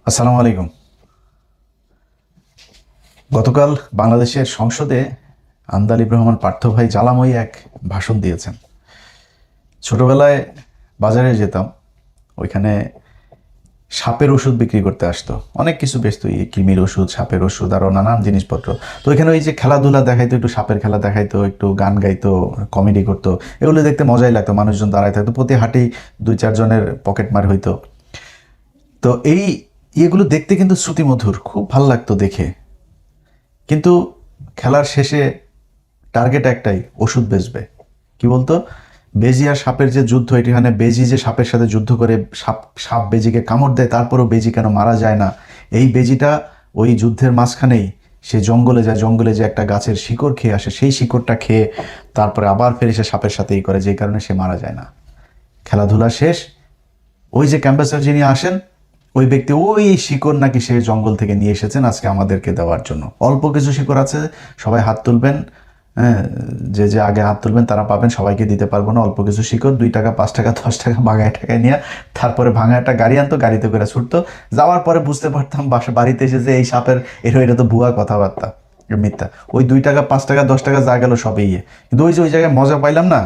আসসালামু আলাইকুম। গতকাল বাংলাদেশের সংসদে আন্দালিব রহমান পার্থ ভাই জ্বালাময়ী এক ভাষণ দিয়েছেন। ছোটবেলায় বাজারে যেতাম, ওইখানে সাপের ওষুধ বিক্রি করতে আসতো, অনেক কিছু বেচতো, কৃমির ওষুধ, সাপের ওষুধ, আরও নানান জিনিসপত্র। তো ওইখানে ওই যে খেলাধুলা দেখাইতো, একটু সাপের খেলা দেখাইতো, একটু গান গাইতো, কমেডি করতো, এগুলো দেখতে মজাই লাগতো। মানুষজন দাঁড়ায় থাকতো, প্রতি হাটেই 2-4 জনের পকেট মার হইতো। তো এই ইয়েগুলো দেখতে কিন্তু শ্রুতিমধুর, খুব ভালো লাগতো দেখে। কিন্তু খেলার শেষে টার্গেট একটাই, ওষুধ বেচবে। কি বলতো, বেজি আর সাপের যে যুদ্ধ, এখানে বেজি যে সাপের সাথে যুদ্ধ করে সাপ সাপ বেজিকে কামড় দেয়, তারপরেও বেজি কেন মারা যায় না, এই বেজিটা ওই যুদ্ধের মাঝখানেই সে জঙ্গলে যায়, জঙ্গলে যে একটা গাছের শিকড় খেয়ে আসে, সেই শিকড়টা খেয়ে তারপরে আবার ফের সে সাপের সাথেই করে, যেই কারণে সে মারা যায় না। খেলাধুলা শেষ, ওই যে ক্যাম্পাসের যিনি আসেন, ওই ব্যক্তি ওই শিকড় নাকি সে জঙ্গল থেকে নিয়ে এসেছেন আজকে আমাদেরকে দেওয়ার জন্য। অল্প কিছু শিকড় আছে, সবাই হাত তুলবেন, হ্যাঁ, যে যে আগে হাত তুলবেন তারা পাবেন, সবাইকে দিতে পারবো না। অল্প কিছু শিকড়, 2 টাকা 5 টাকা 10 টাকা ভাঙায় টাকায় নিয়ে তারপরে ভাঙা একটা গাড়ি আনতো, গাড়িতে করে ছুটতো। যাওয়ার পরে বুঝতে পারতাম বাড়িতে এসে যে এই সাপের এটা তো ভুয়া কথাবার্তা, মিথ্যা। ওই 2 টাকা 5 টাকা 10 টাকা যা গেল সবই ইয়ে। কিন্তু ওই যে ওই জায়গায় মজা পাইলাম না।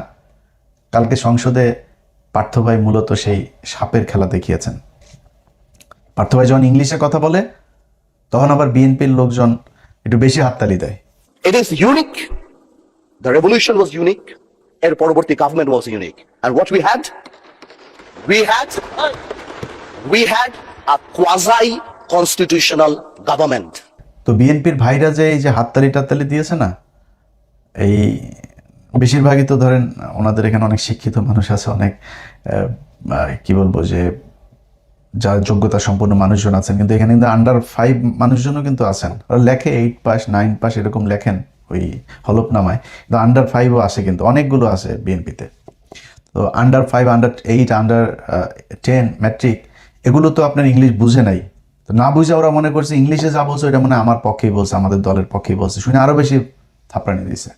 কালকে সংসদে পার্থ ভাই মূলত সেই সাপের খেলা দেখিয়েছেন। পার্থ ভাই যখন ইংলিশে কথা বলে, তখন আবার বিএনপির লোকজন একটু বেশি হাততালি দেয়। It is unique. The revolution was unique. এর পরবর্তী government was unique. And what we had a quasi-constitutional government. তো বিএনপির ভাইরা যে এই যে হাততালি টাততালি দিয়েছে না, এই বেশিরভাগই তো ধরেন ওনাদের এখানে অনেক শিক্ষিত মানুষ আছে, অনেক কি বলবো যে যা যোগ্যতা সম্পন্ন মানুষজন আছেন, কিন্তু এখানে কিন্তু আন্ডার 5 মানুষজনও কিন্তু আছেন। ওরা লেখে 8 পাস 9 পাস এরকম লেখেন ওই হলফনামায়, কিন্তু আন্ডার 5ও আছে, কিন্তু অনেকগুলো আছে বিএনপিতে। তো আন্ডার 5, আন্ডার 8, আন্ডার 10 ম্যাট্রিক, এগুলো তো আপনার ইংলিশ বুঝে নাই। তো না বুঝে ওরা মনে করছে ইংলিশে যা বলছে ওইটা মানে আমার পক্ষেই বলছে, আমাদের দলের পক্ষেই বলছে, শুনে আরও বেশি থাপড়ানি দিয়েছে।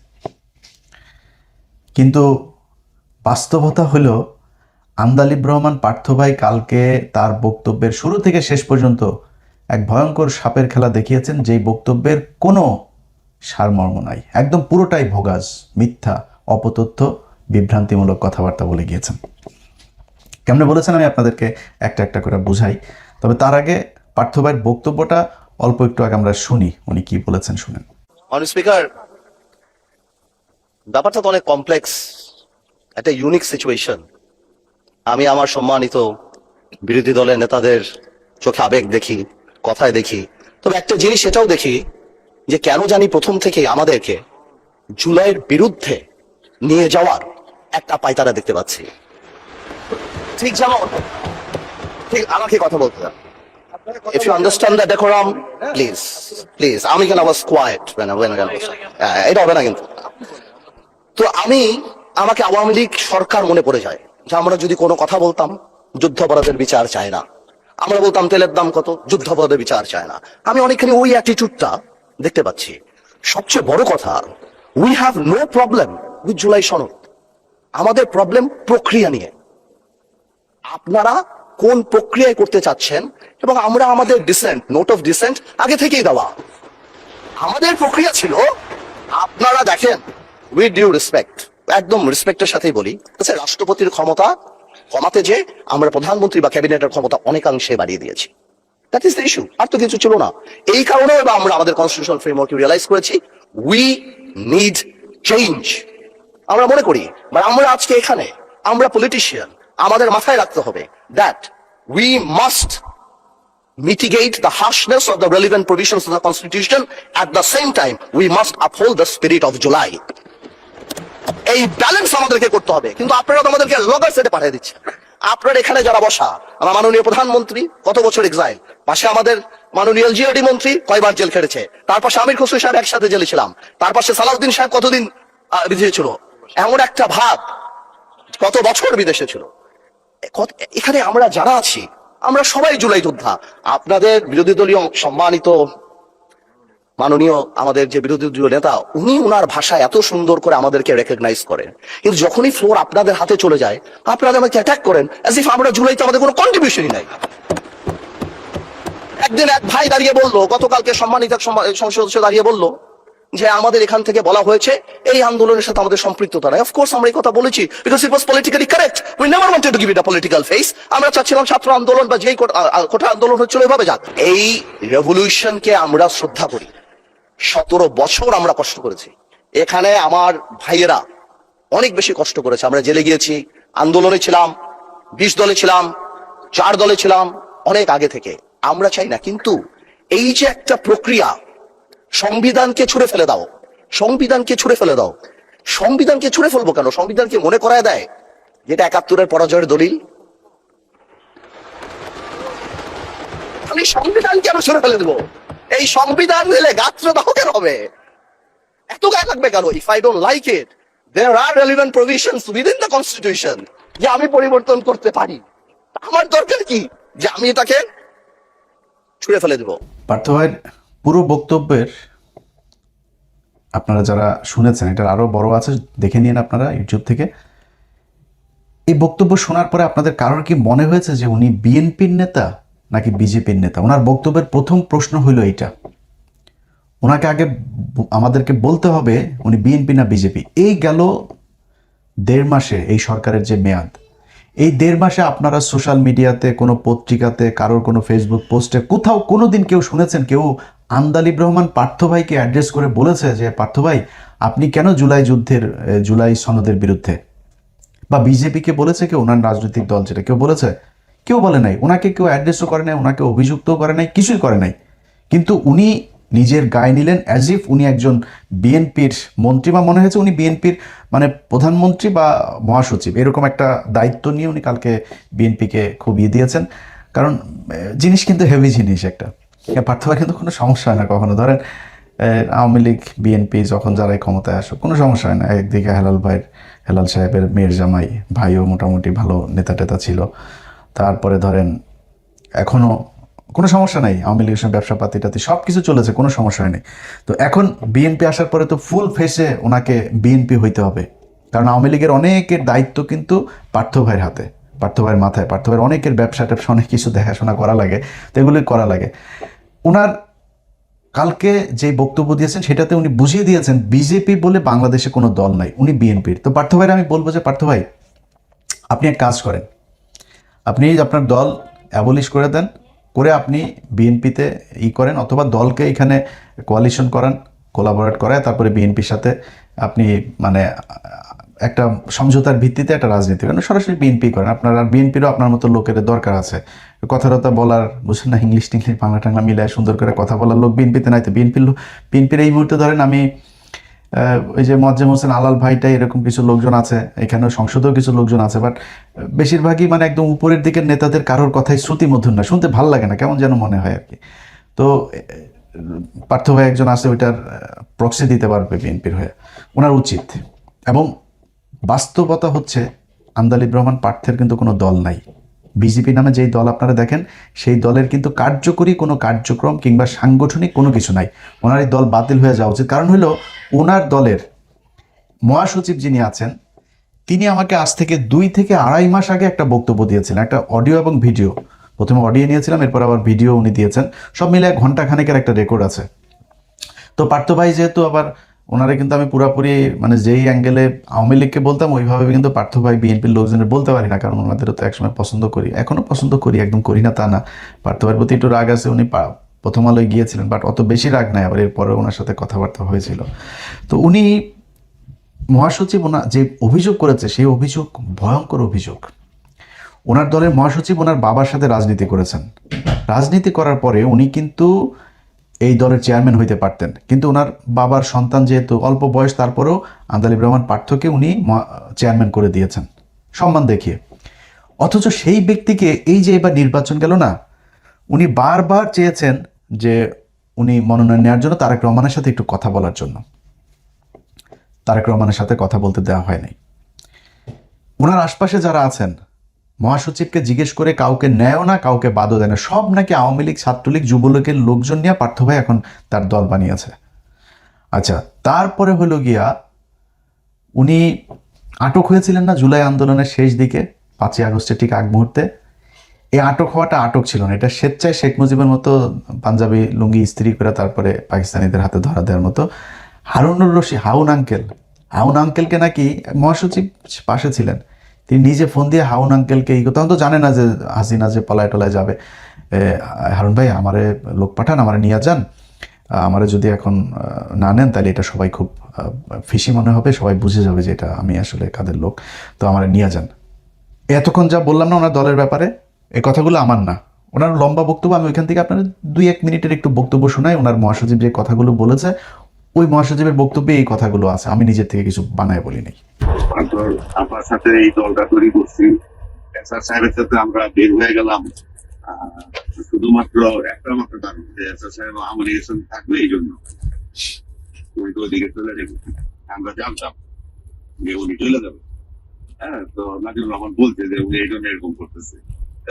কিন্তু বাস্তবতা হলো, আন্দালিব রহমান পার্থ ভাই কালকে তার বক্তব্যের শুরু থেকে শেষ পর্যন্ত এক ভয়ঙ্কর সাপের খেলা দেখিয়েছেন, যেই বক্তব্যের কোনো সারমর্ম নাই, একদম পুরোটাই ভোগাস, মিথ্যা, অপতথ্য, বিভ্রান্তিমূলক কথাবার্তা বলে গিয়েছেন। কেমনে বলেছেন আমি আপনাদেরকে একটা একটা করে বুঝাই। তবে তার আগে পার্থ ভাইয়ের বক্তব্যটা অল্প একটু আগে আমরা শুনি, উনি কি বলেছেন শুনেন। Honorable Speaker, ব্যাপারটা তো অনেক কমপ্লেক্স, একটা ইউনিক সিচুয়েশন। আমি আমার সম্মানিত বিরোধী দলের নেতাদের চোখে আবেগ দেখি, কথায় দেখি, তবে একটা জিনিস এটাও দেখি যে কেন জানি প্রথম থেকে আমাদেরকে জুলাইয়ের বিরুদ্ধে নিয়ে যাওয়ার একটা পায়তারা দেখতে পাচ্ছি। ঠিক যেমন, ঠিক আমাকে কথা বলতে দাও। If you understand the decorum, please. আমি কেন was quiet when I was এটা হবে না কিন্তু। তো আমাকে আওয়ামী লীগ সরকার মনে পড়ে যায় যে আমরা যদি কোনো কথা বলতাম, যুদ্ধাপরাধের বিচার চায় না, আমরা বলতাম তেলের দাম কত, যুদ্ধাপরাধের বিচার চায় না। আমি অনেকখানি ওই অ্যাটিটিউডটা দেখতে পাচ্ছি। সবচেয়ে বড় কথা, we have no problem with July সনদ। আমাদের প্রবলেম প্রক্রিয়া নিয়ে। আপনারা কোন প্রক্রিয়ায় করতে চাচ্ছেন, এবং আমরা আমাদের ডিসেন্ট, নোট অফ ডিসেন্ট আগে থেকেই দেওয়া। আমাদের প্রক্রিয়া ছিল, আপনারা দেখেন, উইথ ডিউ রেসপেক্ট, একদম রেসপেক্টের সাথেই বলি, রাষ্ট্রপতির ক্ষমতা কমাতে যে আমরা প্রধানমন্ত্রী বা ক্যাবিনেটের ক্ষমতা অনেকাংশে বাড়িয়ে দিয়েছি। দ্যাট ইজ দ্য ইস্যু, আর তো কিছু ছিল না। এই কারণে আমরা আমাদের কনস্টিটিউশনাল ফ্রেমওয়ার্ক রিয়েলাইজ করেছি উই নিড চেঞ্জ। আমরা মনে করি, বা আমরা আজকে এখানে, আমরা পলিটিশিয়ান, আমাদের মাথায় রাখতে হবে that we must mitigate the harshness of the relevant provisions of the Constitution. At the same time, we must uphold the spirit of July. এই ব্যালেন্স আমাদেরকে করতে হবে। কিন্তু আপনারা তো আমাদেরকে লগর সেটে পাঠিয়ে দিচ্ছেন। আপনার এখানে যারা বসা, আমার মাননীয় প্রধানমন্ত্রী কত বছর এক্সাইল, পাশে আমাদের মাননীয় এলজিআরডি মন্ত্রী কয়বার জেল খেটেছে, তার পাশে আমির খসরু সাহেব একসাথে জেলে ছিলাম, তার পাশে সালাউদ্দিন সাহেব কতদিন বিদেশে ছিল, এমন একটা ভাব কত বছর বিদেশে ছিল। এখানে আমরা যারা আছি, আমরা সবাই জুলাই যোদ্ধা। আপনাদের বিরোধী দলীয় সম্মানিত মাননীয় আমাদের যে বিরোধী দলীয় নেতা, উনি উনার ভাষায় এত সুন্দর করে আমাদেরকে রেকগনাইজ করেন, কিন্তু যখনই ফ্লোর আপনাদের হাতে চলে যায়, আপনারা আমাকে অ্যাটাক করেন অ্যাজ ইফ আমরা জুলাইতে আমাদের কোনো কন্ট্রিবিউশনই নাই। একদিন এক ভাই দাঁড়িয়ে বললো, গতকালকে সম্মানিত এক সংসদ সদস্য দাঁড়িয়ে বললো যে আমাদের এখান থেকে বলা হয়েছে এই আন্দোলনের সাথে আমাদের সম্পৃক্ততা নাই। অফকোর্স আমরা এই কথা বলেছি, because it was politically correct. We never wanted to give it a political face. আমরা চাচ্ছিলাম ছাত্র আন্দোলন বা যেই কোটা আন্দোলন হচ্ছিল এভাবে যাক। এই রেভলিউশনকে আমরা শ্রদ্ধা করি। 17 বছর আমরা কষ্ট করেছি এখানে, আমার ভাইয়েরা অনেক বেশি কষ্ট করেছে। আমরা জেলে গিয়েছি, আন্দোলনে ছিলাম, 20 দলে ছিলাম, 4 দলে ছিলাম, অনেক আগে থেকে। আমরা চাই না, কিন্তু এই যে একটা প্রক্রিয়া, সংবিধানকে ছুঁড়ে ফেলে দাও, সংবিধানকে ছুঁড়ে ফেলে দাও। সংবিধানকে ছুঁড়ে ফেলবো কেন? সংবিধানকে মনে করায় দেয় যেটা 71-এর পরাজয়ের দলিল। আমি সংবিধানকে আমরা ছুঁড়ে ফেলে দেবো? এই সংবিধান দিলে গাত্রদাহ কেন হবে? এত গায়ে লাগবে কেন? If I don't like it, there are relevant provisions within the constitution যে আমি পরিবর্তন করতে পারি। আমার দরকার কি যে আমি এটাকে ছুঁড়ে ফেলে দেবো? পার্থ ভাইয়ের পুরো বক্তব্যের আপনারা যারা শুনেছেন, এটার আরো বড় আছে, দেখে নিন আপনারা ইউটিউব থেকে। এই বক্তব্য শোনার পরে আপনাদের কারোর কি মনে হয়েছে যে উনি বিএনপির নেতা নাকি বিজেপির নেতা? ওনার বক্তব্যের প্রথম প্রশ্ন হইল এইটা। ওনাকে আগে আমাদেরকে বলতে হবে উনি বিএনপি না বিজেপি। এই গেল 1.5 মাসে এই সরকারের যে মেয়াদ, এই 1.5 মাসে আপনারা সোশ্যাল মিডিয়াতে, কোনো পত্রিকাতে, কারোর কোনো ফেসবুক পোস্টে, কোথাও কোনো দিন কেউ শুনেছেন কেউ আন্দালিব রহমান পার্থ ভাইকে অ্যাড্রেস করে বলেছে যে পার্থ ভাই আপনি কেন জুলাই সনদের বিরুদ্ধে? বা বিজেপিকে বলেছে কেউ, ওনার রাজনৈতিক দল যেটা, কেউ বলেছে? কেউ বলে নাই। ওনাকে কেউ অ্যাড্রেসও করে নাই, ওনাকে অভিযুক্তও করে নাই, কিছুই করে নাই। কিন্তু উনি নিজের গায়ে নিলেন অ্যাজ ইফ উনি একজন বিএনপির মন্ত্রী, বা মনে হয়েছে উনি বিএনপির মানে প্রধানমন্ত্রী বা মহাসচিব, এরকম একটা দায়িত্ব নিয়ে উনি কালকে বিএনপিকে খুব দিয়েছেন। কারণ জিনিস কিন্তু হেভি জিনিস একটা। পার্থ ভাই কিন্তু কোনো সমস্যা হয় না কখনো। ধরেন আওয়ামী লীগ বিএনপি যখন যারাই ক্ষমতায় আসো কোনো সমস্যা হয় না। একদিকে হেলাল সাহেবের মেয়ের জামাই ভাইও মোটামুটি ভালো নেতা টেতা ছিল। তারপরে ধরেন এখনো কোনো সমস্যা নাই, আওয়ামী লীগের সঙ্গে ব্যবসা পাতিটাতে সব কিছু চলেছে, কোনো সমস্যা হয়নি। তো এখন বিএনপি আসার পরে তো ফুল ফেসে ওনাকে বিএনপি হইতে হবে, কারণ আওয়ামী লীগের অনেকের দায়িত্ব কিন্তু পার্থ ভাইয়ের হাতে, পার্থ ভাইয়ের মাথায়। পার্থ ভাইয়ের অনেকের ব্যবসা ট্যাবসা অনেক কিছু দেখাশোনা করা লাগে, তো এগুলি করা লাগে। ওনার কালকে যে বক্তব্য দিয়েছেন সেটাতে উনি বুঝিয়ে দিয়েছেন বিজেপি বলে বাংলাদেশে কোনো দল নাই, উনি বিএনপির। তো পার্থ ভাইয়ের আমি বলবো যে পার্থ ভাই আপনি এক কাজ করেন, আপনি আপনার দল অ্যাবলিশ করে দেন, করে আপনি বিএনপিতে করেন, অথবা দলকে এখানে কোয়ালিশন করান, কোলাবোরেট করায় তারপরে বিএনপির সাথে আপনি মানে একটা সমঝোতার ভিত্তিতে একটা রাজনীতি করেন, সরাসরি বিএনপি করেন। আপনার আর বিএনপিরও আপনার মতো লোকের দরকার আছে, কথাবার্তা বলার, বুঝছেন না, ইংলিশ টিংলিশ বাংলা টাংলা মিলায় সুন্দর করে কথা বলার লোক বিএনপিতে নাই। তো বিএনপির এই মুহূর্তে ধরেন আমি ওই যে মোয়াজ্জেম হোসেন আলাল ভাইটাই এরকম কিছু লোকজন আছে, এখানেও সংসদেও কিছু লোকজন আছে, বাট বেশিরভাগই মানে একদম উপরের দিকের নেতাদের কারোর কথাই শ্রুতিমধুর না, শুনতে ভাল লাগে না, কেমন যেন মনে হয় আর কি। তো পার্থ ভাই একজন আছে, ওইটার প্রক্সি দিতে পারবে বিএনপির হয়ে, ওনার উচিত। এবং বাস্তবতা হচ্ছে আন্দালিব রহমান পার্থের কিন্তু কোনো দল নাই। বিজেপি নামে যেই দল আপনারা দেখেন সেই দলের কিন্তু কার্যকরী কোনো কার্যক্রম কিংবা সাংগঠনিক কোনো কিছু নাই। ওনার এই দল বাতিল হয়ে যাওয়া উচিত। কারণ হলো ওনার দলের মহাসচিব যিনি আছেন তিনি আমাকে আজ থেকে 2 থেকে আড়াই মাস আগে একটা বক্তব্য দিয়েছিলেন, একটা অডিও এবং ভিডিও। প্রথমে অডিও নিয়েছিলাম, এরপর আবার ভিডিও উনি দিয়েছেন, সব মিলে 1 ঘন্টা খানেকের একটা রেকর্ড আছে। তো পার্থ ভাই যেহেতু আবার ওনারা কিন্তু আমি পুরাপুরি মানে যেই অ্যাঙ্গেলে আওয়ামী লীগকে বলতাম ওইভাবে কিন্তু পার্থ ভাই বিএনপির লোকজনের বলতে পারি না, কারণ ওনাদেরও তো একসময় পছন্দ করি, এখনও পছন্দ করি, একদম করি না তা না। পার্থ ভাইয়ের প্রতি একটু রাগ আছে, উনি প্রথম আলোয় গিয়েছিলেন, বাট অত বেশি রাগ নাই, আবার এরপরে ওনার সাথে কথাবার্তা হয়েছিল। তো উনি মহাসচিব ওনার যে অভিযোগ করেছে সেই অভিযোগ ভয়ঙ্কর অভিযোগ। ওনার দলের মহাসচিব ওনার বাবার সাথে রাজনীতি করেছেন, রাজনীতি করার পরে উনি কিন্তু এই দলের চেয়ারম্যান হইতে পারতেন, কিন্তু ওনার বাবার সন্তান যেহেতু অল্প বয়স, তারপরেও আন্দালিব রহমান পার্থকে উনি চেয়ারম্যান করে দিয়েছেন সম্মান দেখিয়ে। অথচ সেই ব্যক্তিকে এই যে এবার নির্বাচন গেল না, উনি বারবার চেয়েছেন যে উনি মনোনয়ন নেওয়ার জন্য তারেক রহমানের সাথে একটু কথা বলার জন্য, তারেক রহমানের সাথে কথা বলতে দেওয়া হয় নাই। ওনার আশপাশে যারা আছেন মহাসচিবকে জিজ্ঞেস করে কাউকে নেয়ও না, কাউকে বাদও দেয় না, সব নাকি আওয়ামী লীগ, ছাত্রলীগ, যুবলীগের লোকজন নিয়ে পার্থ ভাই এখন তার দল বানিয়েছে। আচ্ছা, তারপরে হলো গিয়া উনি আটক হয়েছিলেন না জুলাই আন্দোলনের শেষ দিকে, 5ই আগস্টের ঠিক আগ মুহূর্তে। এই আটক হওয়াটা আটক ছিল না, এটা স্বেচ্ছায় শেখ মুজিবের মতো পাঞ্জাবি লুঙ্গি ইস্ত্রি করে তারপরে পাকিস্তানিদের হাতে ধরা দেওয়ার মতো। হারুনুর রশিদ হাউন আঙ্কেলকে নাকি মহাসচিব পাশে ছিলেন, তিনি নিজে ফোন দিয়ে হাউন আঙ্কেলকে তখন তো জানে না যে হাসিনা যে পলায় টলায় যাবে, হারুন ভাই আমারে লোক পাঠান, আমারে নিয়ে যান, আমারে যদি এখন না নেন তাহলে এটা সবাই খুব ফিসি মনে হবে, সবাই বুঝে যাবে যে এটা আমি আসলে কাদের লোক, তো আমারে নিয়ে যান। এতক্ষণ যা বললাম না ওনার দলের ব্যাপারে, এই কথাগুলো আমার না, ওনার লম্বা বক্তব্য, আমি ওইখান থেকে আপনার 2-1 মিনিটের একটু বক্তব্য শোনাই। ওনার মহাসচিব যে কথাগুলো বলেছে ওই মহাসচিবের বক্তব্যে এই কথাগুলো আছে, আমি নিজের থেকে কিছু বানায় বলি নাই। আপনার সাথে এই দলটা তৈরি করছি, এসআর সাহেবের সাথে আমরা বের হয়ে গেলাম শুধুমাত্র একটা মাত্র কারণ যে এসআর সাহেব আমাদের সঙ্গে থাকবে, এই জন্য উনি তো ওদিকে চলে যাবে, আমরা জানতাম যে উনি চলে যাবে। হ্যাঁ, তো নাজিবুর রহমান বলছে যে উনি এই জন্য এরকম করতেছে,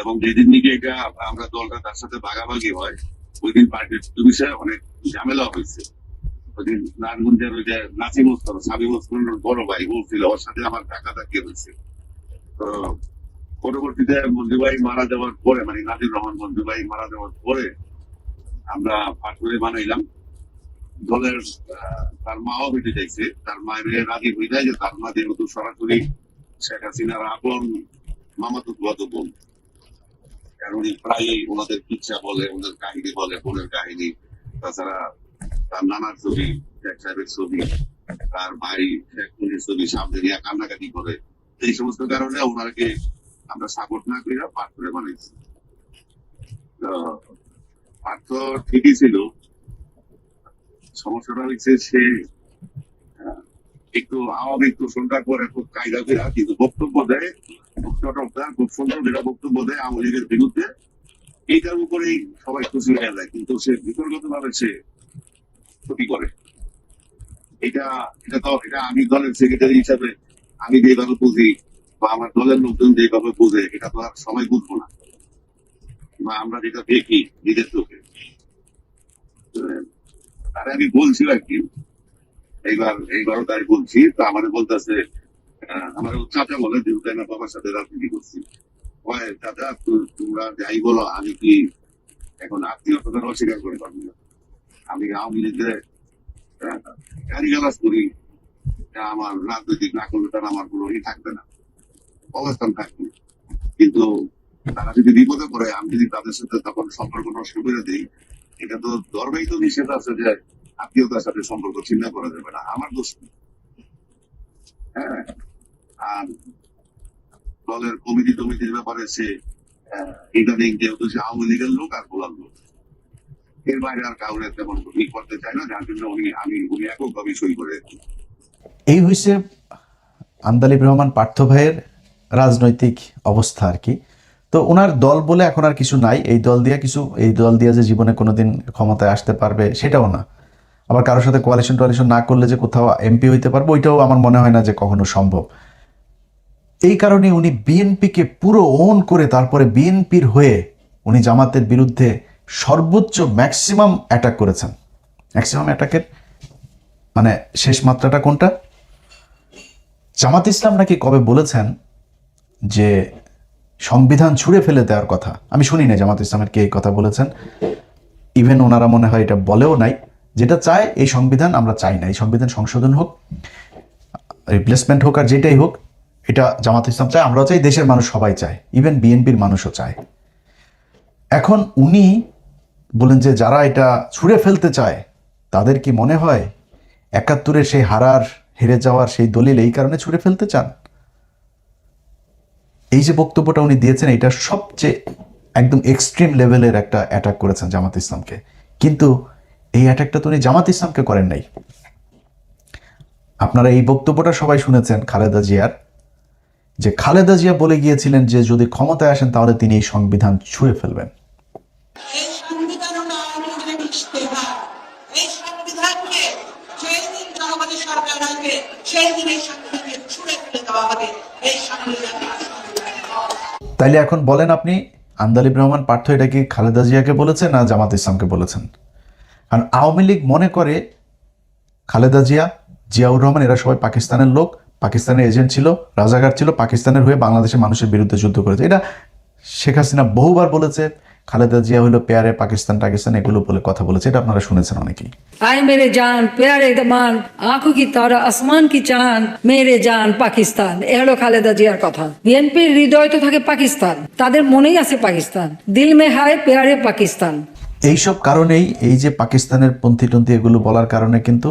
এবং যেদিন দিকে এটা আমরা দলটা তার সাথে ভাগাভাগি হয় ওই দিন পার্টির বিষয়ে অনেক ঝামেলা হয়েছে। ওইদিন নারায়ণগঞ্জের ওই যে নাসিম ওসমান, সাবিম ওসমানের বড় ভাই বলছিল ওর সাথে আমার ধাক্কাধাক্কি হয়েছে। তো পরবর্তীতে মঞ্জু ভাই মারা যাওয়ার পরে, মানে নাজির রহমান মঞ্জু ভাই মারা যাওয়ার পরে আমরা পাটুরে বানাইলাম দলের। তার মাও বেঁচে যাইছে, তার মায়ের রাজি হয়ে যায় যে তার মা যেহেতু সরাসরি শেখ হাসিনার আপন মামাতো ফুয়াতো বোন, কারণ উনি প্রায়ই ওনাদের কিচ্ছা বলে, ওনাদের কাহিনী বলে, বোনের কাহিনী, তাছাড়া তার নানার ছবি, শেখ সাহেবের ছবি, তার ভাই শেখ মুজির ছবি সামনে নিয়ে কান্নাকাটি করে। এই সমস্ত কারণে ওনাকে আমরা সাপোর্ট না করে পার্থ করে বানাইছি। পার্থ ঠিকই ছিল, সমস্যাটা হচ্ছে সে একটু আওয়ামী শোষণটা করে খুব কায়দা করে, কিন্তু বক্তব্য দেয়, খুব সুন্দর যেটা বক্তব্য দেয় আওয়ামী লীগের বিরুদ্ধে, এইটার উপরেই সবাই খুশি হয়ে যায়, কিন্তু সে বিতর্কত ভাবে সে ক্ষতি করে। এটা আমি দলের সেক্রেটারি হিসাবে আমি যেভাবে বুঝি বা আমার দলের লোকজন যেভাবে বুঝে, এটা তো আর সবাই বুঝবো না, বা আমরা যেটা দেখি নিজের চোখে। আর আমি বলছি একদিন, এইবারও তাই বলছি, তো আমাদের বলতেছে, আমার চাচা বলে যেহেতু আমার বাবার সাথে রাজনীতি করছি, চাচা তোমরা যাই বলো, আমি কি এখন আত্মীয়তার অস্বীকার করে পারবো না, আমি আওয়ামী লীগের গালিগালাজ করি, আমার রাজনৈতিক না করলে তারা আমার কোনো থাকবে না, অবস্থান থাকবে, কিন্তু তারা যদি বিপদে পড়ে আমি যদি তাদের সাথে তখন সম্পর্ক নষ্ট করে দিই, এটা তো ধর্মেই তো নিষেধ আছে যে আত্মীয়তার সাথে সম্পর্ক ছিন্ন করা যাবে না, আমার দোষ নেই। হ্যাঁ, আর দলের কমিটির ব্যাপারে সে ইদানিং যেহেতু সে আওয়ামী লীগের লোক আর গোলাম লোক, এর বাইরে আর কাউরে তেমন ই করতে চায় না, যার জন্য উনি এককভাবে সই করে। এই হয়েছে আন্দালিব রহমান পার্থ ভাইয়ের রাজনৈতিক অবস্থা আর কি। তো ওনার দল বলে এখন আর কিছু নাই, এই দল দিয়ে যে জীবনে কোনোদিন ক্ষমতায় আসতে পারবে সেটাও না, আবার কারোর সাথে কোয়ালিশন না করলে যে কোথাও এমপি হইতে পারবে ওইটাও আমার মনে হয় না যে কখনো সম্ভব। এই কারণে উনি বিএনপিকে পুরো ওন করে তারপরে বিএনপির হয়ে উনি জামাতের বিরুদ্ধে সর্বোচ্চ ম্যাক্সিমাম অ্যাটাক করেছেন। ম্যাক্সিমাম অ্যাটাকের মানে শেষ মাত্রাটা কোনটা? জামাত ইসলাম নাকি কবে বলেছেন যে সংবিধান ছুঁড়ে ফেলে দেওয়ার কথা, আমি শুনি না জামাত ইসলামের কে এই কথা বলেছেন, ইভেন ওনারা মনে হয় এটা বলেও নাই। যেটা চায় এই সংবিধান আমরা চাই না, এই সংবিধান সংশোধন হোক, রিপ্লেসমেন্ট হোক, আর যেটাই হোক এটা জামাত ইসলাম চায়, আমরাও চাই, দেশের মানুষ সবাই চায়, ইভেন বিএনপির মানুষও চায়। এখন উনি বলেন যে যারা এটা ছুঁড়ে ফেলতে চায় তাদের কি মনে হয় ৭১-এর সেই হেরে যাওয়ার সেই দলিল এই কারণে ছুঁড়ে ফেলতে চান? এই যে বক্তব্যটা উনি দিয়েছেন এটা সবচেয়ে একদম এক্সট্রিম লেভেলের একটা অ্যাটাক করেছেন জামাত ইসলামকে, কিন্তু এই অ্যাটাকটা তো উনি জামাত ইসলামকে করেন নাই। আপনারা এই বক্তব্যটা সবাই শুনেছেন খালেদা জিয়ার, যে খালেদা জিয়া বলে গিয়েছিলেন যে যদি ক্ষমতায় আসেন তাহলে তিনি এই সংবিধান ছুঁড়ে ফেলবেন। এই সংবিধান এই সংবিধানকে যেই দিন জনগণের সরকার আসবে সেই দিন এই সংবিধানকে ছুঁড়ে ফেলে দেওয়া হবে। এই সংবিধান তাইলে এখন বলেন আপনি, আন্দালিব রহমান পার্থ এটা কি খালেদা জিয়াকে বলেছেন না জামাত ইসলামকে বলেছেন? কারণ আওয়ামী লীগ মনে করে খালেদা জিয়া, জিয়াউর রহমান এরা সবাই পাকিস্তানের লোক, পাকিস্তানের এজেন্ট ছিল, রাজাকার ছিল, পাকিস্তানের হয়ে বাংলাদেশের মানুষের বিরুদ্ধে যুদ্ধ করেছে। এটা শেখ হাসিনা বহুবার বলেছে খালেদা জিয়া হলো পেয়ারে পাকিস্তান টাকিস্তান এগুলো বলে কথা বলেছে, এটা আপনারা শুনেছেন অনেকেই। आए मेरे जान प्यारे दमान आंखों की तारा আসমান কি চান মেরে জান পাকিস্তান, এ হলো খালেদা জিয়ার কথা। বিএনপির হৃদয় তো থাকে পাকিস্তান, তাদের মনেই আছে পাকিস্তান, দিল মে হায় প্যারে পাকিস্তান। এইসব কারণেই এই যে পাকিস্তানের পন্থী এগুলো বলার কারণে কিন্তু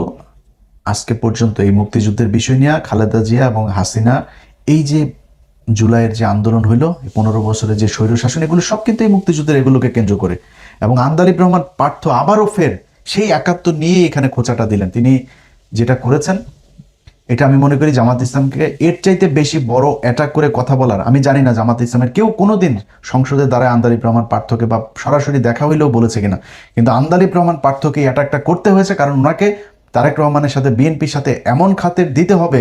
আজকে পর্যন্ত এই মুক্তিযুদ্ধের বিষয় নিয়ে খালেদা জিয়া এবং হাসিনা এই যে জুলাইয়ের যে আন্দোলন হইলো 15 বছরের যে স্বৈরশাসন এগুলো সব কিন্তু এই মুক্তিযুদ্ধের এগুলোকে কেন্দ্র করে। এবং আন্দালিব রহমান পার্থ আবারও ফের সেই 71 নিয়ে এখানে খোঁচাটা দিলেন। তিনি যেটা করেছেন এটা আমি মনে করি জামাত ইসলামকে এর চাইতে বেশি বড় অ্যাটাক করে কথা বলার, আমি জানি না জামাত ইসলামের কেউ কোনোদিন সংসদের দ্বারা আন্দালিব রহমান পার্থকে বা সরাসরি দেখা হইলেও বলেছে কিনা, কিন্তু আন্দালিব রহমান পার্থকে এই অ্যাটাকটা করতে হয়েছে কারণ ওনাকে তারেক রহমানের সাথে বিএনপির সাথে এমন খাতের দিতে হবে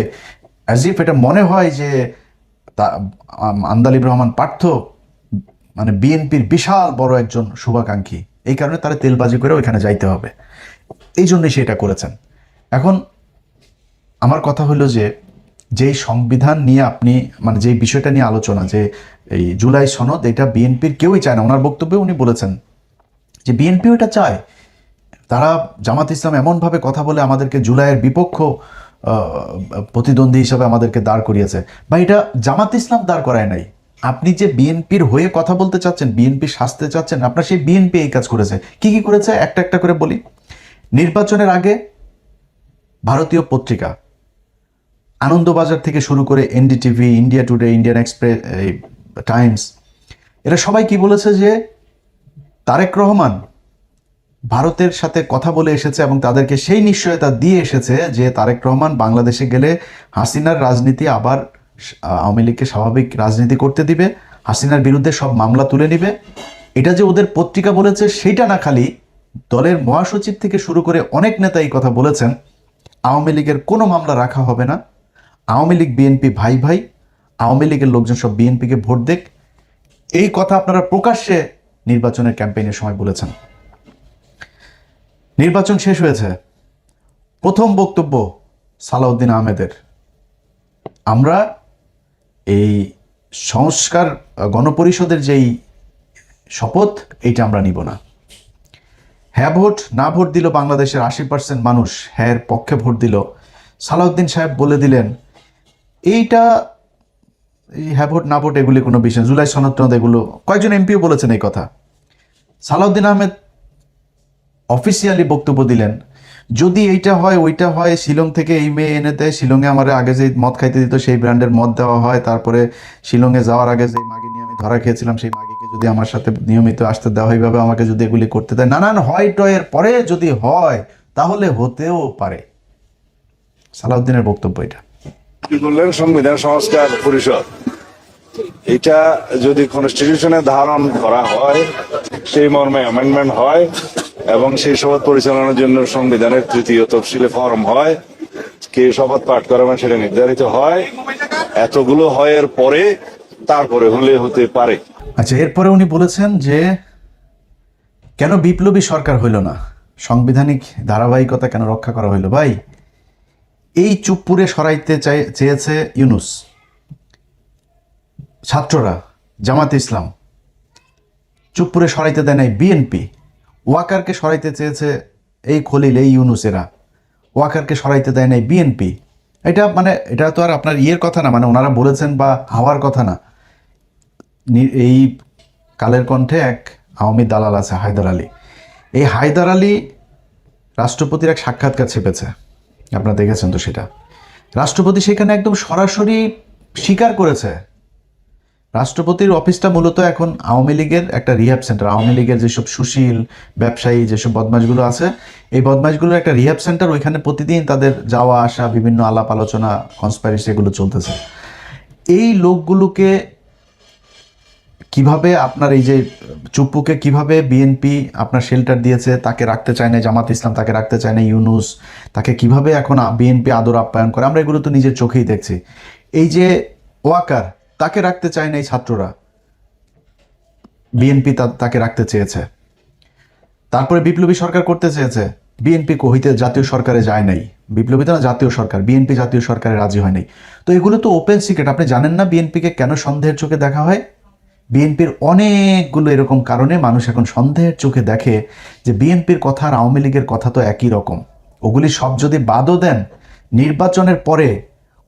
অ্যাজ ইফ এটা মনে হয় যে আন্দালিব রহমান পার্থ মানে বিএনপির বিশাল বড় একজন শুভাকাঙ্ক্ষী, এই কারণে তারা তেলবাজি করে ওইখানে যাইতে হবে, এই জন্যই সেটা করেছেন। এখন আমার কথা হলো যে যেই সংবিধান নিয়ে আপনি মানে যেই বিষয়টা নিয়ে আলোচনা যে এই জুলাই সনদ, এটা বিএনপির কেউই চায় না। ওনার বক্তব্যে উনি বলেছেন যে বিএনপিও এটা চায়, তারা জামাত ইসলাম এমনভাবে কথা বলে আমাদেরকে জুলাইয়ের বিপক্ষ প্রতিদ্বন্দ্বী হিসাবে আমাদেরকে দাঁড় করিয়েছে, বা এটা জামাত ইসলাম দাঁড় করায় নাই। আপনি যে বিএনপির হয়ে কথা বলতে চাচ্ছেন, বিএনপি শাস্তে চাচ্ছেন, আপনার সেই বিএনপি এই কাজ করেছে। কি কি করেছে একটা একটা করে বলি। নির্বাচনের আগে ভারতীয় পত্রিকা আনন্দবাজার থেকে শুরু করে NDTV, India today, Indian express, Times, এরা সবাই কি বলেছে যে তারেক রহমান ভারতের সাথে কথা বলে এসেছে এবং তাদেরকে সেই নিশ্চয়তা দিয়ে এসেছে যে তারেক রহমান বাংলাদেশে গেলে হাসিনার রাজনীতি আবার আওয়ামী লীগকে স্বাভাবিক রাজনীতি করতে দিবে, হাসিনার বিরুদ্ধে সব মামলা তুলে নিবে। এটা যে ওদের পত্রিকা বলেছে সেইটা না, খালি দলের মহাসচিব থেকে শুরু করে অনেক নেতা এই কথা বলেছেন, আওয়ামী লীগের কোনো মামলা রাখা হবে না, আওয়ামী লীগ বিএনপি ভাই ভাই, আওয়ামী লীগের লোকজন সব বিএনপিকে ভোট দেখ, এই কথা আপনারা প্রকাশ্যে নির্বাচনের ক্যাম্পেইনের সময় বলেছেন। নির্বাচন শেষ হয়েছে, প্রথম বক্তব্য সালাউদ্দিন আহমেদের, আমরা এই সংস্কার গণপরিষদের যেই শপথ এইটা আমরা নিব না। হ্যাঁ ভোট না ভোট দিল বাংলাদেশের 80% মানুষ, হ্যাঁ পক্ষে ভোট দিল। সালাউদ্দিন সাহেব বলে দিলেন এইটা হ্যাঁ ভোট না ভোট এগুলি কোনো বিষয়, জুলাই সনদ টনদ এগুলো, কয়েকজন এমপিও বলেছেন এই কথা। সালাউদ্দিন আহমেদ অফিসিয়ালি বক্তব্য দিলেন যদি এইটা হয় ওইটা হয়, শিলং থেকে এই মেয়ে এনে দেয়, শিলংয়ে আমার আগে যে মদ খাইতে দিত সেই ব্র্যান্ডের মদ দেওয়া হয়, তারপরে শিলংয়ে যাওয়ার আগে যে মাগি নিয়ে আমি ধরা খেয়েছিলাম সেই মাগিকে যদি আমার সাথে নিয়মিত আসতে দেওয়া এইভাবে আমাকে যদি এগুলি করতে দেয়, নানান হয় টয়ের পরে যদি হয় তাহলে হতেও পারে। সালাউদ্দিনের বক্তব্য এটা। কি বললেন সংবিধান সংস্কার পরিষদ, এটা যদি কনস্টিটিউশনে ধারণ করা হয়, সেই মর্মে অ্যামেন্ডমেন্ট হয় এবং সেই শপথ পরিচালনার জন্য সংবিধানের 3য় তফসিলে ফরম হয়, কে শপথ পাঠ করাবেন সেটা নির্ধারিত হয়, এতগুলো হয় এর পরে তারপরে হলে হতে পারে। আচ্ছা, এরপরে উনি বলেছেন যে কেন বিপ্লবী সরকার হইল না, সাংবিধানিক ধারাবাহিকতা কেন রক্ষা করা হইল। ভাই, এই চুপপুরে সরাইতে চেয়েছে ইউনুস, ছাত্ররা, জামাত ইসলাম, চুপপুরে সরাইতে দেয় নাই বিএনপি, ওয়াকারকে সরাইতে চেয়েছে এই খলিল, এই ইউনুসেরা, ওয়াকারকে সরাইতে দেয় নাই বিএনপি। এটা মানে এটা তো আর আপনার ইয়ের কথা না, মানে ওনারা বলেছেন বা হাওয়ার কথা না। এই কালের কণ্ঠে এক আওয়ামী দালাল আছে হায়দার আলী, এই হায়দার আলী রাষ্ট্রপতির এক সাক্ষাৎকার ছেপেছে, আপনারা দেখেছেন তো সেটা। রাষ্ট্রপতি সেখানে একদম সরাসরি স্বীকার করেছে রাষ্ট্রপতির অফিসটা মূলত এখন আওয়ামী লীগের একটা রিহ্যাব সেন্টার। আওয়ামী লীগের যেসব সুশীল ব্যবসায়ী যেসব বদমাশগুলো আছে, এই বদমাশগুলোর একটা রিহ্যাব সেন্টার, ওইখানে প্রতিদিন তাদের যাওয়া আসা, বিভিন্ন আলাপ আলোচনা, কনস্পাইরেসি এগুলো চলতেছে। এই লোকগুলোকে কিভাবে আপনার এই যে চুপ্পুকে কিভাবে বিএনপি আপনার শেল্টার দিয়েছে, তাকে রাখতে চায় না জামাত ইসলাম, তাকে রাখতে চায় না ইউনুস, তাকে কিভাবে এখন বিএনপি আদর আপ্যায়ন করে, আমরা এগুলো তো নিজের চোখেই দেখছি। এই যে ওয়াকার, তাকে রাখতে চায় না এই ছাত্ররা, বিএনপি তাকে রাখতে চেয়েছে। তারপরে বিপ্লবী সরকার করতে চেয়েছে, বিএনপি কহিতে জাতীয় সরকারে যায় নাই, বিপ্লবী তো না জাতীয় সরকার, বিএনপি জাতীয় সরকারে রাজি হয় নাই। তো এগুলো তো ওপেন সিক্রেট, আপনি জানেন না বিএনপিকে কেন সন্দেহের চোখে দেখা হয়। বিএনপির অনেকগুলো এরকম কারণে মানুষ এখন সন্দেহের চোখে দেখে যে বিএনপির কথা আর আওয়ামী লীগের কথা তো একই রকম। ওগুলি সব যদি বাদও দেন, নির্বাচনের পরে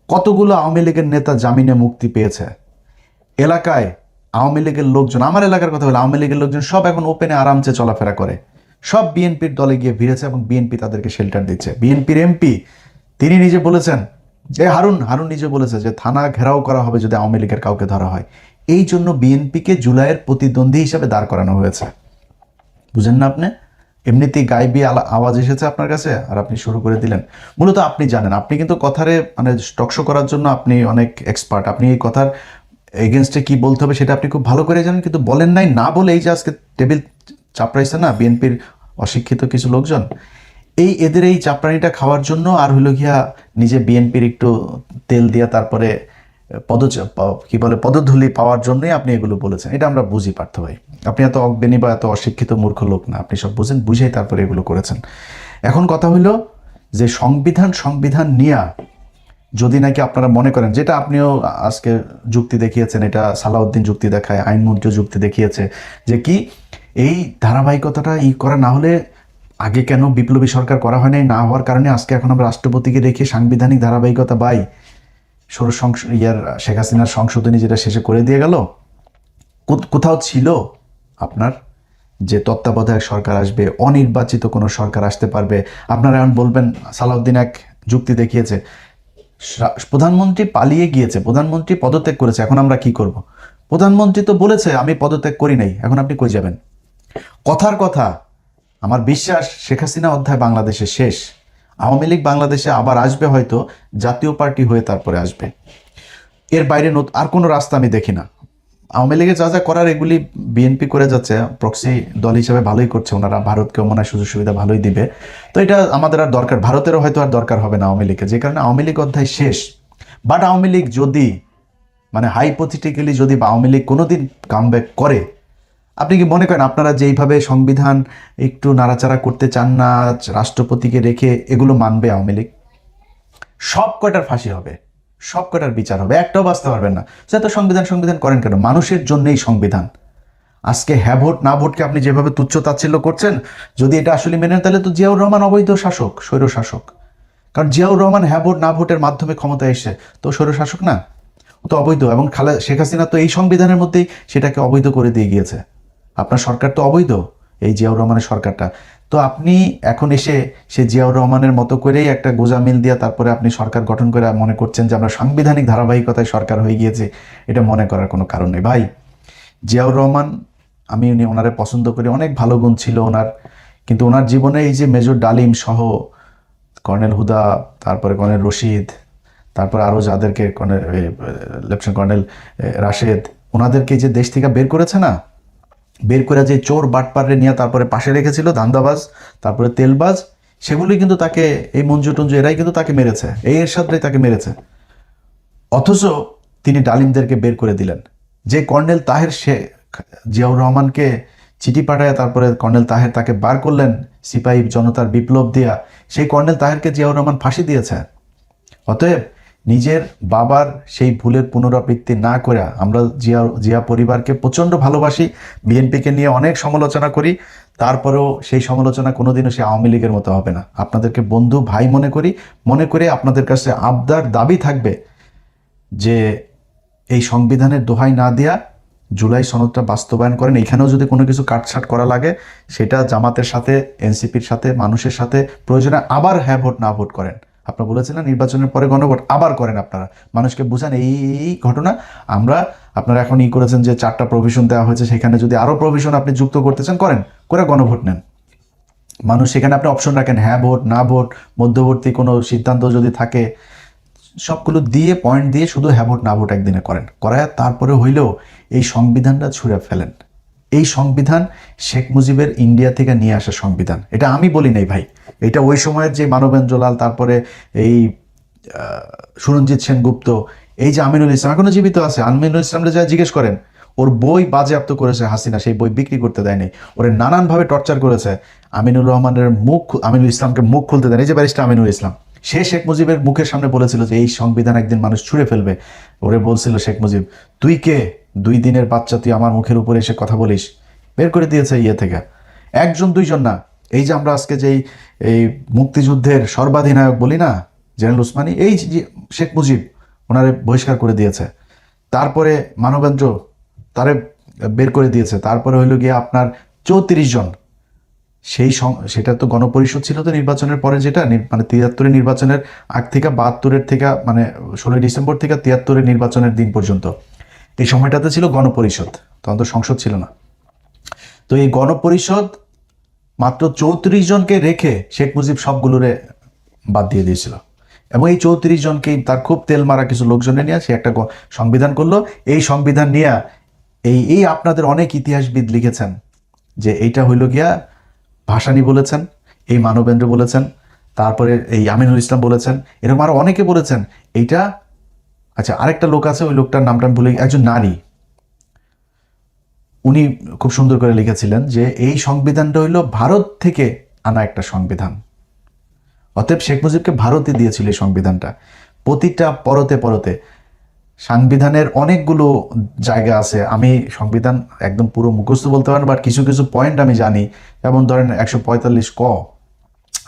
কতগুলো আওয়ামী লীগের নেতা জামিনে মুক্তি পেয়েছে। এলাকায় আওয়ামী লীগের লোকজন, আমার এলাকার কথা বলে, আওয়ামী লীগের লোকজন সব এখন ওপেনে আরামসে চলাফেরা করে, সব বিএনপির দলে গিয়ে ভিড়েছে এবং বিএনপি তাদেরকে শেল্টার দিচ্ছে। বিএনপির এমপি তিনি নিজে বলেছেন, যে হারুন নিজে বলেছে যে থানা ঘেরাও করা হবে যদি আওয়ামী লীগের কাউকে ধরা হয়। এই জন্য বিএনপিকে জুলাইয়ের প্রতিদ্বন্দ্বী হিসাবে দাঁড় করানো হয়েছে। বুঝেন না আপনি? এমনিতেই গাইবি আওয়াজ এসেছে আপনার কাছে আর আপনি শুরু করে দিলেন। মূলত আপনি জানেন, আপনি কিন্তু কথারে মানে টকশো করার জন্য আপনি অনেক এক্সপার্ট। আপনি এই কথার এগেনস্টে কি বলতে হবে সেটা আপনি খুব ভালো করে জানেন, কিন্তু বলেন নাই। না বলে এই যে আজকে টেবিল চাপড়াইছে না বিএনপির অশিক্ষিত কিছু লোকজন, এদের এই চাপড়ানিটা খাওয়ার জন্য আর হইল গিয়া নিজে বিএনপির একটু তেল দিয়া তারপরে পদধূলি পাওয়ার জন্যই আপনি এগুলো বলেছেন। এটা আমরা বুঝি পার্থ ভাই, আপনি এত অজ্ঞানী বা এত অশিক্ষিত মূর্খ লোক না, আপনি সব বুঝেন, বুঝেই তারপরে এগুলো করেছেন। এখন কথা হইল যে সংবিধান নিয়া যদি নাকি আপনারা মনে করেন, যেটা আপনিও আজকে যুক্তি দেখিয়েছেন, এটা সালাউদ্দিন যুক্তি দেখায়, আইনমন্ত্রী যুক্তি দেখিয়েছে যে কি এই ধারাবাহিকতাটা করা না হলে আগে কেন বিপ্লবী সরকার করা হয় নাই, না হওয়ার কারণে আজকে এখন আমরা রাষ্ট্রপতিকে রেখে সাংবিধানিক ধারাবাহিকতা শেখ হাসিনার সংশোধনী যেটা শেষে করে দিয়ে গেল। কোথাও ছিল আপনার যে তত্ত্বাবধায়ক সরকার আসবে, অনির্বাচিত কোনো সরকার আসতে পারবে? আপনারা এখন বলবেন সালাউদ্দিন এক যুক্তি দেখিয়েছে, প্রধানমন্ত্রী পালিয়ে গিয়েছে, প্রধানমন্ত্রী পদত্যাগ করেছে, এখন আমরা কি করব? প্রধানমন্ত্রী তো বলেছে আমি পদত্যাগ করি নাই, এখন আপনি কই যাবেন? কথার কথা, আমার বিশ্বাস শেখ হাসিনা অধ্যায় বাংলাদেশে শেষ। আওয়ামী লীগ বাংলাদেশে আবার আসবে, হয়তো জাতীয় পার্টি হয়ে তারপরে আসবে। এর বাইরে আর কোনো রাস্তা আমি দেখি না। আওয়ামী লীগের যা যা করার এগুলি বিএনপি করে যাচ্ছে, প্রক্সি দল হিসেবে ভালোই করছে ওনারা, ভারতকেও মনে হয় সুযোগ সুবিধা ভালোই দিবে। তো এটা আমাদের আর দরকার, ভারতেরও হয়তো আর দরকার হবে না আওয়ামী লীগের, যে কারণে আওয়ামী লীগ অধ্যায় শেষ। বাট আওয়ামী লীগ যদি মানে হাইপোথেটিক্যালি যদি আওয়ামী লীগ কোনোদিন কামব্যাক করে, আপনি কি মনে করেন আপনারা যেইভাবে সংবিধান একটু নাড়াচাড়া করতে চান না, রাষ্ট্রপতিকে রেখে, এগুলো মানবে আওয়ামী লীগ? সব কয়টার ফাঁসি হবে, সব কয়টার বিচার হবে, একটাও বাঁচতে পারবেন না। সে তো সংবিধান করেন কেন? মানুষের জন্যই সংবিধান। আজকে হ্যাঁ ভোট না ভোটকে আপনি যেভাবে তুচ্ছ তাচ্ছিল্য করছেন, যদি এটা আসলে মেনেন তাহলে তো জিয়াউর রহমান অবৈধ শাসক, স্বৈর শাসক। কারণ জিয়াউর রহমান হ্যাঁ ভোট না ভোটের মাধ্যমে ক্ষমতায় এসে তো স্বৈর শাসক না, ও তো অবৈধ। এবং শেখ হাসিনা তো এই সংবিধানের মধ্যেই সেটাকে অবৈধ করে দিয়ে গিয়েছে। আপনার সরকার তো অবৈধ, এই জিয়াউর রহমানের সরকারটা। তো আপনি এখন এসে সে জিয়াউর রহমানের মতো করেই একটা গোজামিল দিয়া তারপরে আপনি সরকার গঠন করে মনে করছেন যে আমরা সাংবিধানিক ধারাবাহিকতায় সরকার হয়ে গিয়েছে, এটা মনে করার কোনো কারণ নেই ভাই। জিয়াউর রহমান, আমি ওনারে পছন্দ করি, অনেক ভালো গুণ ছিল ওনার, কিন্তু ওনার জীবনে এই যে মেজর ডালিম সহ কর্নেল হুদা, তারপরে কর্নেল রশিদ, তারপরে আরও যাদেরকে লেফটেন্যান্ট কর্নেল রাশেদ, ওনাদেরকে যে দেশ থেকে বের করেছে না, বের করে যে চোর বাটপাড়ে নিয়ে তারপরে পাশে রেখেছিল, ধান্দাবাজ, তারপরে তেলবাজ, সেগুলি কিন্তু তাকে, এই মঞ্জু টঞ্জু এরাই কিন্তু তাকে মেরেছে, এই এরশাদরাই তাকে মেরেছে। অথচ তিনি ডালিমদেরকে বের করে দিলেন। যে কর্নেল তাহের সে জিয়াউর রহমানকে চিঠি পাঠায়, তারপরে কর্নেল তাহের তাকে বার করলেন সিপাহী জনতার বিপ্লব দিয়া, সেই কর্নেল তাহেরকে জিয়াউর রহমান ফাঁসি দিয়েছে। অতএব নিজের বাবার সেই ভুলের পুনরাবৃত্তি না করে, আমরা জিয়া পরিবারকে প্রচণ্ড ভালোবাসি, বিএনপিকে নিয়ে অনেক সমালোচনা করি, তারপরেও সেই সমালোচনা কোনোদিনও সে আওয়ামী লীগের মতো হবে না। আপনাদেরকে বন্ধু ভাই মনে করে আপনাদের কাছে আবদার দাবি থাকবে যে এই সংবিধানের দোহাই না দিয়া জুলাই সনদটা বাস্তবায়ন করেন। এইখানেও যদি কোনো কিছু কাটছাট করা লাগে, সেটা জামাতের সাথে, এনসিপির সাথে, মানুষের সাথে প্রয়োজনে আবার হ্যাঁ ভোট না ভোট করেন। আপনারা বলেছেন না নির্বাচনের পরে গণভোট, আবার করেন। আপনারা মানুষকে বুঝান এই ঘটনা। আপনারা এখন করেছেন যে 4টা প্রভিশন দেওয়া হয়েছে, সেখানে যদি আরও প্রভিশন আপনি যুক্ত করতে চান করেন, করে গণভোট নেন। মানুষ সেখানে আপনি অপশন রাখেন, হ্যাঁ ভোট না ভোট, মধ্যবর্তী কোনো সিদ্ধান্ত যদি থাকে, সবগুলো দিয়ে পয়েন্ট দিয়ে শুধু হ্যাঁ ভোট না ভোট একদিনে করায় তারপরে হইলেও এই সংবিধানটা ছুঁড়ে ফেলেন। এই সংবিধান শেখ মুজিবের ইন্ডিয়া থেকে নিয়ে আসা সংবিধান, এটা আমি বলি নাই ভাই, এটা ওই সময়ের যে মানবেন্দ্র লাল, তারপরে এই সুরঞ্জিত সেনগুপ্ত, এই যে আমিনুল ইসলাম এখনো জীবিত আছে, আমিনুল ইসলামরা যা জিজ্ঞেস করেন, ওর বই বাজেয়াপ্ত করেছে হাসিনা, সেই বই বিক্রি করতে দেয়নি, ওরে নানানভাবে টর্চার করেছে। আমিনুল ইসলামকে মুখ খুলতে দেয়নি। এই যে ব্যারিস্টার আমিনুল ইসলাম, সে শেখ মুজিবের মুখের সামনে বলেছিল যে এই সংবিধান একদিন মানুষ ছুঁড়ে ফেলবে। ওরে বলছিল শেখ মুজিব, তুই কে 2 দিনের বাচ্চা তুই আমার মুখের উপরে এসে কথা বলিস, বের করে দিয়েছে ইয়ে থেকে। 1 জন 2 জন না, এই যে আমরা আজকে যে এই মুক্তিযুদ্ধের সর্বাধিনায়ক বলি না জেনারেল উসমানী, এই যে শেখ মুজিব ওনারে বহিষ্কার করে দিয়েছে, তারপরে মানবেন্দ্র তারে বের করে দিয়েছে, তারপরে হইল গিয়ে আপনার 34 জন। সেটা তো গণপরিষদ ছিল তো নির্বাচনের পরে, যেটা মানে 73-এর নির্বাচনের আগ থেকে 72-এর থেকে মানে 16 ডিসেম্বর থেকে 73-এর নির্বাচনের দিন পর্যন্ত এই সময়টাতে ছিল গণপরিষদ, তখন তো সংসদ ছিল না। তো এই গণপরিষদ মাত্র 34 জনকে রেখে শেখ মুজিব সবগুলোরে বাদ দিয়ে দিয়েছিল, এবং এই 34 জনকেই তার খুব তেল মারা কিছু লোকজনে নিয়ে সে একটা সংবিধান করলো। এই সংবিধান নিয়ে এই আপনাদের অনেক ইতিহাসবিদ লিখেছেন যে এইটা হইল গিয়া ভাসানী বলেছেন, এই মানবেন্দ্র বলেছেন, তারপরে এই আমিনুল ইসলাম বলেছেন, এরকম আরো অনেকে বলেছেন এইটা। আচ্ছা, আরেকটা লোক আছে, ওই লোকটার নামটা আমি ভুলে, একজন নারী, উনি খুব সুন্দর করে লিখেছিলেন যে এই সংবিধানটা হইল ভারত থেকে আনা একটা সংবিধান। অতএব শেখ মুজিবকে ভারতই দিয়েছিল এই সংবিধানটা। প্রতিটা পরতে পরতে সংবিধানের অনেকগুলো জায়গা আছে, আমি সংবিধান একদম পুরো মুখস্থ বলতে পারেন, বাট কিছু কিছু পয়েন্ট আমি জানি। যেমন ধরেন 145 ক,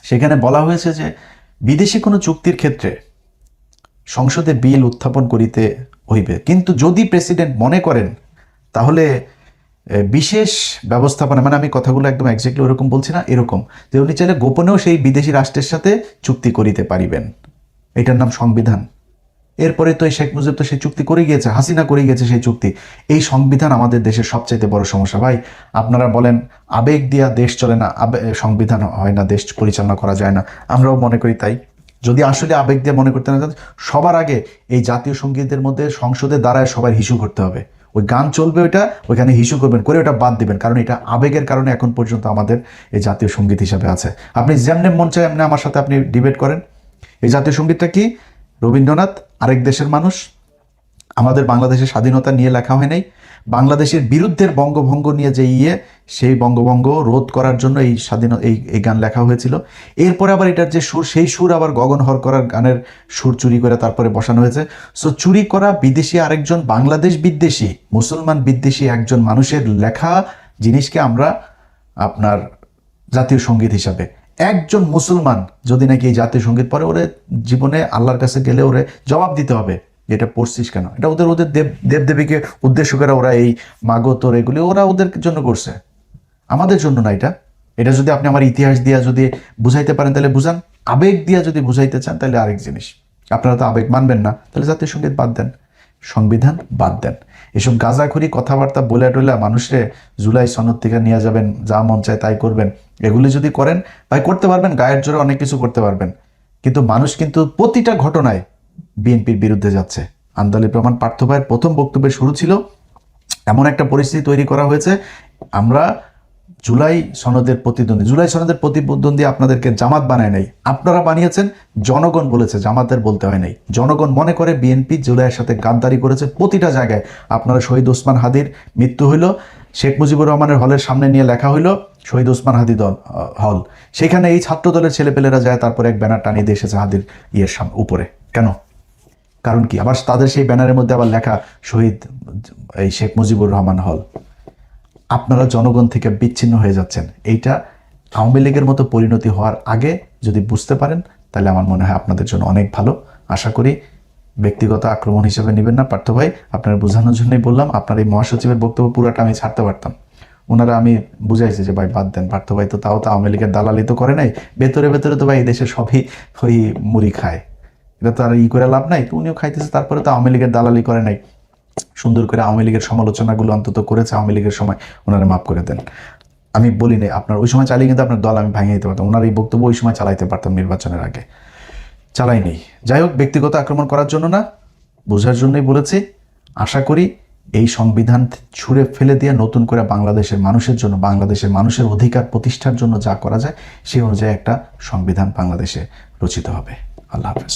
সেখানে বলা হয়েছে যে বিদেশি কোনো চুক্তির ক্ষেত্রে সংসদে বিল উত্থাপন করিতে হইবে, কিন্তু যদি প্রেসিডেন্ট মনে করেন তাহলে বিশেষ ব্যবস্থাপনা, মানে আমি কথাগুলো একদম এক্স্যাক্টলি ওরকম বলছি না, এরকম যে উনি চাইলে গোপনেও সেই বিদেশি রাষ্ট্রের সাথে চুক্তি করিতে পারিবেন। এটার নাম সংবিধান। এরপরে তো এই শেখ মুজিব তো সেই চুক্তি করে গিয়েছে, হাসিনা করে গিয়েছে সেই চুক্তি। এই সংবিধান আমাদের দেশের সবচাইতে বড় সমস্যা ভাই। আপনারা বলেন আবেগ দিয়া দেশ চলে না, সংবিধান হয় না, দেশ পরিচালনা করা যায় না, আমরাও মনে করি তাই। যদি আসলে আবেগ দিয়ে মনে করতে না, সবার আগে এই জাতীয় সঙ্গীতের মধ্যে সংসদে দাঁড়ায় সবাই হিসু করতে হবে। ওই গান চলবে, ওইটা ওইখানে হিসু করবেন, করে ওটা বাদ দিবেন, কারণ এটা আবেগের কারণে এখন পর্যন্ত আমাদের এই জাতীয় সঙ্গীত হিসাবে আছে। আপনি যেমনি মন চায় এমনি আমার সাথে আপনি ডিবেট করেন। এই জাতীয় সঙ্গীতটা কি? রবীন্দ্রনাথ আরেক দেশের মানুষ, আমাদের বাংলাদেশের স্বাধীনতা নিয়ে লেখা হয় নাই, বাংলাদেশের বিরুদ্ধের বঙ্গভঙ্গ নিয়ে যে সেই বঙ্গভঙ্গ রোধ করার জন্য এই এই গান লেখা হয়েছিল। এরপরে আবার এটার যে সুর, সেই সুর আবার গগন হর করার গানের সুর চুরি করে তারপরে বসানো হয়েছে। সো চুরি করা বিদেশি আরেকজন বাংলাদেশ বিদ্বেষী, মুসলমান বিদ্বেষী একজন মানুষের লেখা জিনিসকে আমরা আপনার জাতীয় সঙ্গীত হিসাবে, একজন মুসলমান যদি নাকি এই জাতীয় সঙ্গীত পড়ে, ওরে জীবনে আল্লাহর কাছে গেলে ওরে জবাব দিতে হবে, এটা পড়ছিস কেন। এটা ওদের দেবদেবীকে উদ্দেশ্য করে ওরা এই মাগো তোর এগুলি ওরা ওদের জন্য করছে, আমাদের জন্য না। এটা যদি আপনি আমার ইতিহাস দিয়া যদি বুঝাইতে পারেন তাহলে বুঝান, আবেগ দিয়া যদি বুঝাইতে চান তাহলে আরেক জিনিস। আপনারা তো আবেগ মানবেন না, তাহলে জাতীয় সঙ্গীত বাদ দেন, সংবিধান বাদ দেন। এসব গাঁজাখুরি কথাবার্তা বলে টলে মানুষে জুলাই সনদ থেকে নিয়ে যাবেন, যা মন চায় তাই করবেন, এগুলি যদি করেন ভাই করতে পারবেন, গায়ের জোরে অনেক কিছু করতে পারবেন, কিন্তু মানুষ কিন্তু প্রতিটা ঘটনায় বিএনপির বিরুদ্ধে যাচ্ছে। আন্দালিব রহমান পার্থ ভাইয়ের প্রথম বক্তব্যের শুরু ছিল এমন একটা পরিস্থিতি তৈরি করা হয়েছে, আমরা জুলাই সনদের প্রতিদ্বন্দ্বী আপনাদেরকে জামাত বানায় নাই, আপনারা বানিয়েছেন, জনগণ বলেছে, জামাতের বলতে হয় নাই। জনগণ মনে করে বিএনপি জুলাইয়ের সাথে গাদ্দারি করেছে প্রতিটা জায়গায়। আপনারা শহীদ ওসমান হাদির মৃত্যু হইল, শেখ মুজিবুর রহমানের হলের সামনে নিয়ে লেখা হইল শহীদ ওসমান হাদি হল, সেখানে এই ছাত্র দলের ছেলেপেলেরা যায়, তারপরে এক ব্যানার টানিয়ে দিয়ে এসেছে হাদির উপরে। কেন? কারণ কি? আবার তাদের সেই ব্যানারের মধ্যে আবার লেখা শহীদ এই শেখ মুজিবুর রহমান হল। আপনারা জনগণ থেকে বিচ্ছিন্ন হয়ে যাচ্ছেন। এইটা আওয়ামী লীগের মতো পরিণতি হওয়ার আগে যদি বুঝতে পারেন তাহলে আমার মনে হয় আপনাদের জন্য অনেক ভালো। আশা করি ব্যক্তিগত আক্রমণ হিসেবে নেবেন না পার্থ ভাই, আপনার বোঝানোর জন্যই বললাম। আপনার এই মহাসচিবের বক্তব্য পুরাটা আমি ছাড়তে পারতাম, ওনারা আমি বুঝাইছি যে ভাই বাদ দেন, পার্থ ভাই তো তাও তো আওয়ামী লীগের দালালি তো করে নাই, ভেতরে ভেতরে তো ভাই এই দেশে সবই ওই মুড়ি খায়, এটা তো আর করে লাভ নাই, তো উনিও খাইতেছে, তারপরে তো আওয়ামী লীগের দালালি করে নাই, সুন্দর করে আওয়ামী লীগের সমালোচনাগুলো অন্তত করেছে আওয়ামী লীগের সময়, ওনারা মাফ করে দেন। আমি বলি নাই আপনার ওই সময় চালিয়ে কিন্তু আপনার দল আমি ভাঙিয়ে দিতে পারতাম, ওনার এই বক্তব্য ওই সময় চালাইতে পারতাম, নির্বাচনের আগে চালাই নেই। যাই হোক, ব্যক্তিগত আক্রমণ করার জন্য না, বোঝার জন্যই বলেছি। আশা করি এই সংবিধান ছুঁড়ে ফেলে দিয়ে নতুন করে বাংলাদেশের মানুষের জন্য, বাংলাদেশের মানুষের অধিকার প্রতিষ্ঠার জন্য যা করা যায় সেই অনুযায়ী একটা সংবিধান বাংলাদেশে রচিত হবে। আল্লাহ হাফেজ।